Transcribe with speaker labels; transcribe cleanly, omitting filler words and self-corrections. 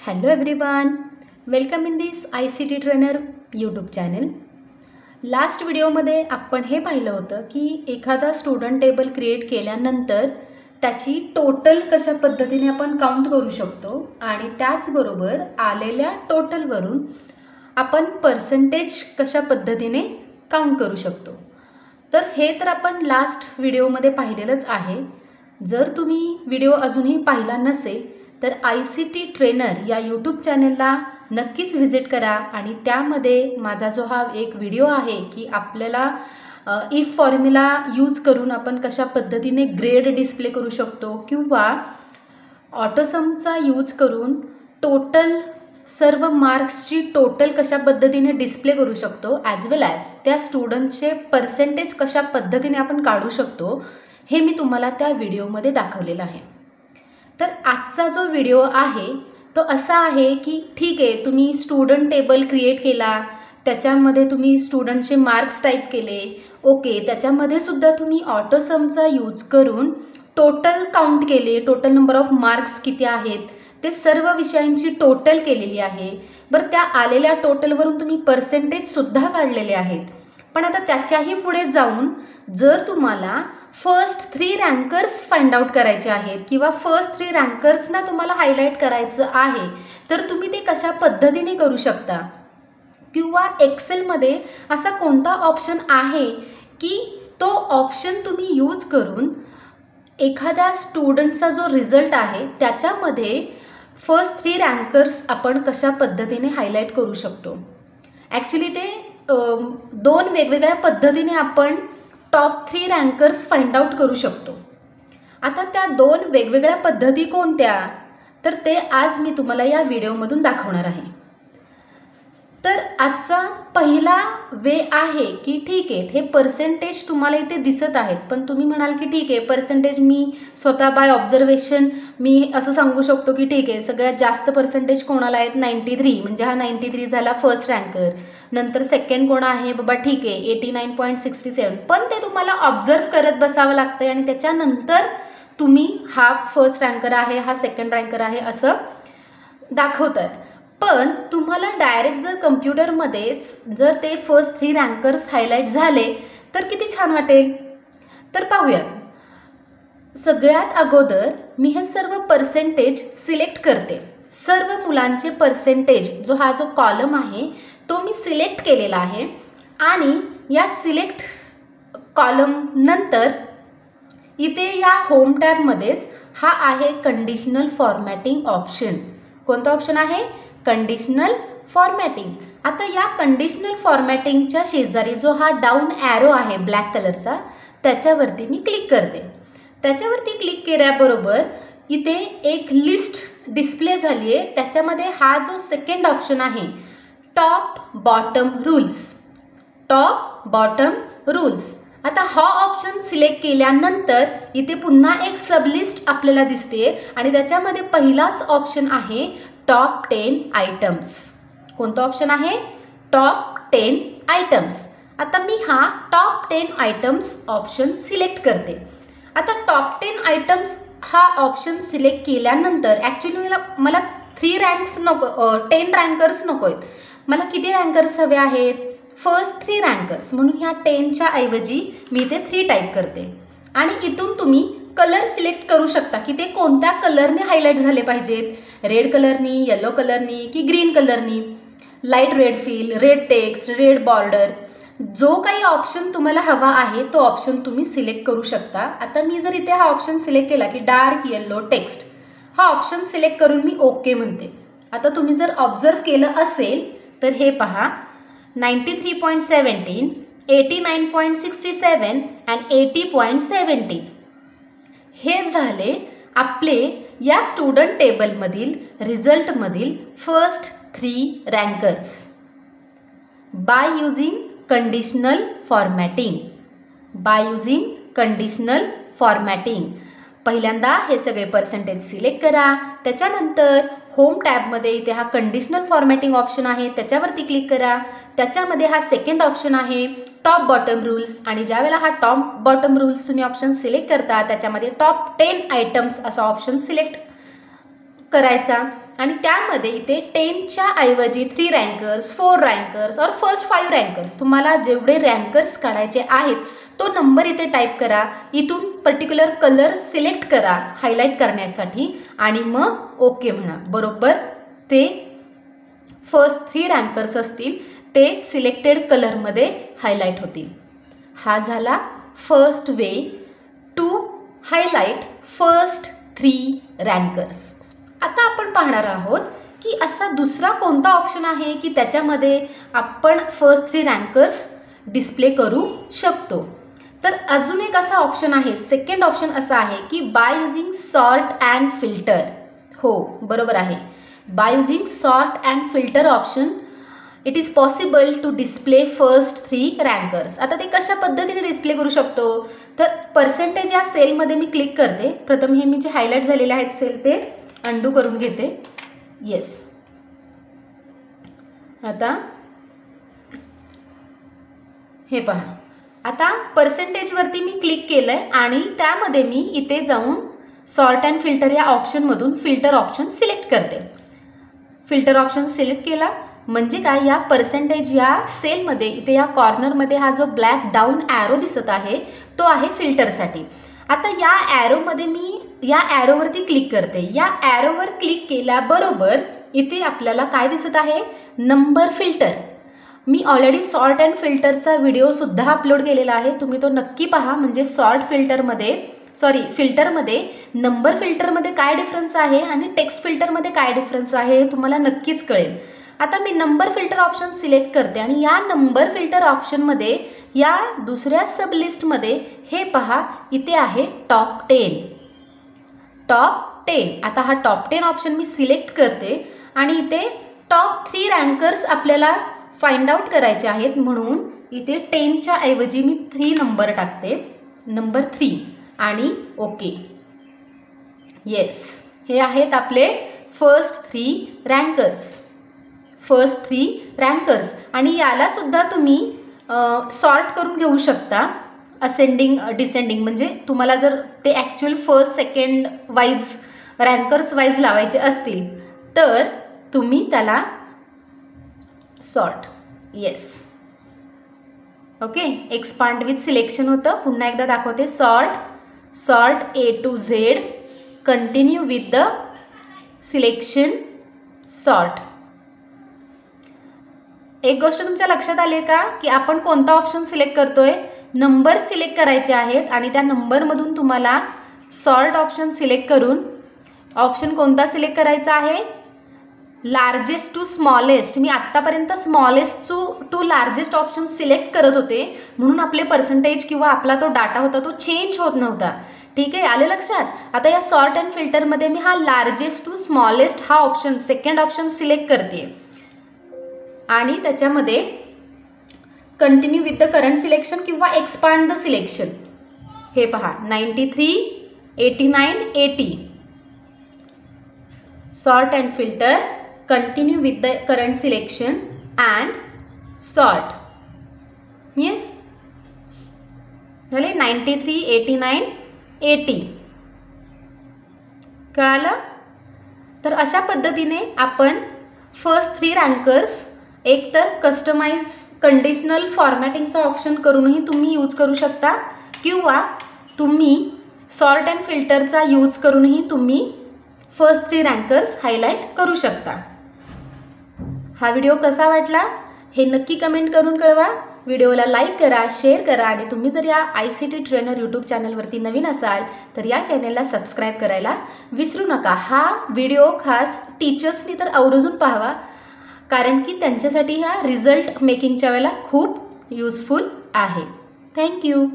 Speaker 1: Hello everyone, welcome in this ICT Trainer YouTube channel. Last व्हिडिओमध्ये आपण हे पाहिलं होतं की एखादा स्टुडंट टेबल क्रिएट केल्यानंतर त्याची टोटल कशा पद्धतीने आपण काउंट करू शकतो आणि त्याचबरोबर आलेल्या टोटलवरून आपण पर्सेंटेज कशा पद्धतीने काउंट करू शकतो. तर हे तर आपण लास्ट व्हिडिओमध्ये पाहिलेलंच आहे. जर तुम्ही व्हिडिओ अजूनही पाहिला नसेल तर ICT ट्रेनर या यूट्यूब चॅनलला नक्कीच व्हिजिट करा आणि त्यामध्ये माझा जो हा एक व्हिडिओ आहे की आपल्याला इफ फॉर्म्युला यूज करून आपण कशा पद्धतीने ग्रेड डिस्प्ले करू शकतो किंवा ऑटोसमचा यूज करून टोटल सर्व मार्क्सची टोटल कशा पद्धतीने डिस्प्ले करू शकतो ॲज वेल ॲज त्या स्टुडंटचे पर्सेंटेज कशा पद्धतीने आपण काढू शकतो हे मी तुम्हाला त्या व्हिडिओमध्ये दाखवलेलं आहे. तर आजचा जो व्हिडिओ आहे तो असा आहे की ठीक आहे, तुम्ही स्टुडंट टेबल क्रिएट केला, त्याच्यामध्ये तुम्ही स्टुडंटचे मार्क्स टाईप केले, ओके, त्याच्यामध्ये सुद्धा तुम्ही ऑटोसमचा यूज करून टोटल काउंट केले, टोटल नंबर ऑफ मार्क्स किती आहेत ते सर्व विषयांची टोटल केलेली आहे. बरं, त्या आलेल्या टोटलवरून तुम्ही पर्सेंटेजसुद्धा काढलेले आहेत. पण आता त्याच्याही पुढे जाऊन जर तुम्हाला फर्स्ट 3 रँकर्स फाइंड आउट करायचे आहेत किंवा फर्स्ट 3 रँकर्सना तुम्हाला हायलाईट करायचं आहे तर तुम्ही ते कशा पद्धतीने करू शकता किंवा एक्सेलमध्ये असा कोणता ऑप्शन आहे की तो ऑप्शन तुम्ही यूज करून एखाद्या स्टुडंटचा जो रिझल्ट आहे त्याच्यामध्ये फर्स्ट 3 रँकर्स आपण कशा पद्धतीने हायलाईट करू शकतो. ॲक्च्युली ते 2 वेगवेगळ्या पद्धतीने आपण टॉप 3 रँकर्स फाइंड आउट करू शकतो. आता त्या 2 वेगवेगळ्या पद्धती कोणत्या तर ते आज मी तुम्हाला या व्हिडिओमधून दाखवणार आहे. तर आजचा पहिला वे आहे की ठीक आहे, हे पर्सेंटेज तुम्हाला इथे दिसत आहेत पण तुम्ही म्हणाल की ठीक आहे, पर्सेंटेज मी स्वतः बाय ऑब्झर्वेशन मी असं सांगू शकतो की ठीक आहे, सगळ्यात जास्त पर्सेंटेज कोणाला आहेत 93, म्हणजे हा 93 झाला फर्स्ट रँकर. नंतर सेकंड कोण आहे बाबा, ठीक आहे 89.67, पण ते तुम्हाला ऑब्झर्व करत बसावं लागतं आणि त्याच्यानंतर तुम्ही हा फर्स्ट रँकर आहे, हा सेकंड रँकर आहे असं दाखवत आहे. पण तुम्हाला डायरेक्ट जर कम्प्युटरमध्येच जर ते फर्स्ट 3 रँकर्स हायलाईट झाले तर किती छान वाटेल. तर पाहूयात. सगळ्यात अगोदर मी हे सर्व पर्सेंटेज सिलेक्ट करते. सर्व मुलांचे पर्सेंटेज हा जो कॉलम आहे तो मी सिलेक्ट केलेला आहे आणि या सिलेक्ट कॉलम नंतर इथे या होम टॅबमध्येच हा आहे कंडिशनल फॉर्मॅटिंग ऑप्शन. कोणता ऑप्शन आहे? Conditional formatting. आता या कंडिशनल फॉर्मॅटिंगच्या शेजारी जो हा डाऊन ॲरो आहे ब्लॅक कलरचा त्याच्यावरती मी क्लिक करते. त्याच्यावरती क्लिक केल्याबरोबर इथे एक लिस्ट डिस्प्ले झाली आहे. त्याच्यामध्ये हा जो सेकंड ऑप्शन आहे top bottom rules, top bottom rules. आता हा ऑप्शन सिलेक्ट केल्यानंतर इथे पुन्हा एक सबलिस्ट आपल्याला दिसते आणि त्याच्यामध्ये पहिलाच ऑप्शन आहे टॉप 10 आयटम्स. कोणता ऑप्शन आहे? Top 10 items. आता मी हा टॉप 10 आयटम्स ऑप्शन सिलेक्ट करते. आता टॉप 10 आयटम्स हा ऑप्शन सिलेक्ट केल्यानंतर ॲक्च्युली मला 3 रँक्स नको, 10 रँकर्स नको आहेत. मला किती रँकर्स हवे आहेत? फर्स्ट 3 रँकर्स. म्हणून ह्या 10च्या ऐवजी मी इथे 3 टाईप करते आणि इथून तुम्ही कलर सिलेक्ट करू शकता की ते कोणत्या कलरने हायलाईट झाले पाहिजेत. रेड कलरनी, येलो कलरनी की ग्रीन कलरनी. Light red fill, red text, red border, जो काही ऑप्शन तुम्हाला हवा आहे तो ऑप्शन तुम्ही सिलेक्ट करू शकता. आता मी जर इथे हा ऑप्शन सिलेक्ट केला की डार्क येलो टेक्स्ट, हा ऑप्शन सिलेक्ट करून मी ओके म्हणते. आता तुम्ही जर ऑब्झर्व केलं असेल तर हे पहा 93.17, 89.67 अँड 80.17 हे झाले आपले या स्टुडंट टेबलमधील रिझल्टमधील first 3 rankers by using conditional formatting. By using conditional formatting पहिल्यांदा हे सगळे पर्सेंटेज सिलेक्ट करा. त्याच्यानंतर होम टॅबमध्ये इथे हा कंडिशनल फॉर्मॅटिंग ऑप्शन आहे त्याच्यावरती क्लिक करा. त्याच्यामध्ये हा सेकंड ऑप्शन आहे टॉप बॉटम रूल्स आणि ज्यावेळेला हा टॉप बॉटम रूल्स तुम्ही ऑप्शन सिलेक्ट करता त्याच्यामध्ये टॉप 10 आयटम्स असा ऑप्शन सिलेक्ट करायचा आणि त्यामध्ये इथे 10च्या ऐवजी 3 रँकर्स, 4 रँकर्स और फर्स्ट 5 रँकर्स, तुम्हाला जेवढे रँकर्स काढायचे आहेत तो नंबर इथे टाईप करा. इथून पर्टिक्युलर कलर सिलेक्ट करा हायलाईट करण्यासाठी आणि मग ओके म्हणा. बरोबर ते फर्स्ट 3 रँकर्स असतील ते सिलेक्टेड कलरमध्ये हायलाईट होतील. हा झाला first way to highlight first 3 rankers. आता आपण पाहणार आहोत की असा दुसरा कोणता ऑप्शन आहे की त्याच्यामध्ये आपण फर्स्ट 3 रँकर्स डिस्प्ले करू शकतो. तर अजून एक असा ऑप्शन आहे, सेकंड ऑप्शन असा आहे की by using sort and filter. हो बरोबर आहे, by using sort and filter option it is possible to display first 3 rankers. आता ते कशा पद्धतीने डिस्प्ले करू शकतो, तर पर्सेंटेज या सेलमध्ये मी क्लिक करते. प्रथम हे मी जे हायलाईट झालेले आहेत सेल ते अंडू करून घेते. येस, आता हे पहा, आता पर्सेंटेजवरती मी क्लिक केलं आहे आणि त्यामध्ये मी इथे जाऊन सॉर्ट अँड फिल्टर या ऑप्शनमधून फिल्टर ऑप्शन सिलेक्ट करते. फिल्टर ऑप्शन सिलेक्ट केला म्हणजे काय, या पर्सेंटेज या सेलमध्ये इथे या कॉर्नरमध्ये हा जो ब्लॅक डाऊन ॲरो दिसत आहे तो आहे फिल्टरसाठी. आता या ॲरोमध्ये मी या ॲरोवरती क्लिक करते. या ॲरोवर क्लिक केल्याबरोबर इथे आपल्याला काय दिसत आहे, number filter. Me already sort and फिल्टरचा व्हिडिओसुद्धा अपलोड केलेला आहे, तुम्ही तो नक्की पहा. म्हणजे फिल्टरमध्ये नंबर फिल्टरमध्ये काय डिफरन्स आहे आणि टेक्स्ट फिल्टरमध्ये काय डिफरन्स आहे हे तुम्हाला नक्कीच कळेल. आता मी नंबर फिल्टर ऑप्शन सिलेक्ट करते आणि या नंबर फिल्टर ऑप्शनमध्ये या दुसऱ्या सब लिस्टमध्ये हे पहा इथे आहे टॉप 10. आता हा टॉप 10 ऑप्शन मी सिलेक्ट करते आणि इथे टॉप 3 रँकर्स आपल्याला फाइंड आउट करायचे आहेत म्हणून इथे 10च्या ऐवजी मी 3 नंबर टाकते, नंबर 3 आणि ओके. येस, हे आहेत आपले फर्स्ट 3 रँकर्स आणि याला सुद्धा तुम्ही सॉर्ट करून घेऊ शकता असेंडिंग डिसेंडिंग. म्हणजे तुम्हाला जर ते actual first second wise रँकर्स wise लावायचे असतील तर तुम्ही त्याला sort. Yes, okay. Expand with selection होतं. पुन्हा एकदा दाखवते, sort A to Z, continue with the selection sort. एक गोष्ट तुमच्या लक्षात आली का की आपण कोणता ऑप्शन सिलेक्ट करतोय, नंबर सिलेक्ट करायचे आहेत आणि त्या नंबरमधून तुम्हाला सॉर्ट ऑप्शन सिलेक्ट करून ऑप्शन कोणता सिलेक्ट करायचा आहे, लार्जेस्ट टू स्मॉलेस्ट. मी आत्तापर्यंत smallest to largest option select करत होते म्हणून आपले पर्सेंटेज किंवा आपला तो डाटा होता तो चेंज होत नव्हता. ठीक आहे, आले लक्षात. आता या सॉर्ट अँड फिल्टरमध्ये मी हा लार्जेस्ट टू स्मॉलेस्ट हा ऑप्शन सेकंड ऑप्शन सिलेक्ट करते आणि त्याच्यामध्ये continue with the current selection किंवा एक्सपांड द सिलेक्शन. हे पहा 93, 89, 80. Sort and filter, continue with the current selection and sort. Yes, झाले 93, 89, 80. कळालं. तर अशा पद्धतीने आपण फर्स्ट 3 रँकर्स एकतर कस्टमाइज कंडिशनल फॉर्मॅटिंगचा ऑप्शन करूनही तुम्ही यूज करू शकता किंवा तुम्ही सॉर्ट अँड फिल्टरचा यूज करूनही तुम्ही फर्स्ट 3 रँकर्स हायलाईट करू शकता. हा व्हिडिओ कसा वाटला हे नक्की कमेंट करून कळवा. व्हिडिओला लाईक करा, शेअर करा आणि तुम्ही जर या ICT ट्रेनर यूट्यूब चॅनलवरती नवीन असाल तर या चॅनलला सबस्क्राईब करायला विसरू नका. हा व्हिडिओ खास टीचर्सनी तर आवर्जून पाहावा कारण की त्यांच्यासाठी हा रिझल्ट मेकिंगच्या वेळेला खूप युजफुल आहे. थँक्यू.